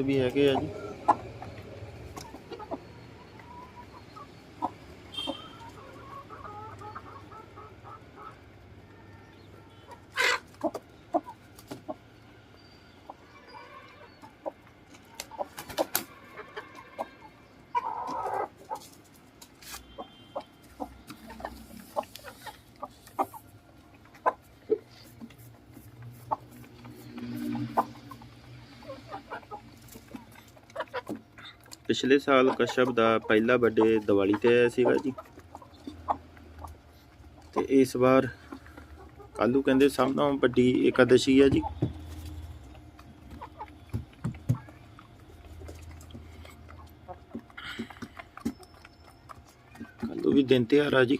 ਦਰਖਤ ਵੀ ਹੈਗੇ ਆ ਜੀ। पिछले साल कश्यप का पहला बर्थडे दिवाली ते आया सीगा जी, ते इस बार कल कहते सब तो वड्डी एकादशी है जी। कल भी दिन त्योहार आ जी।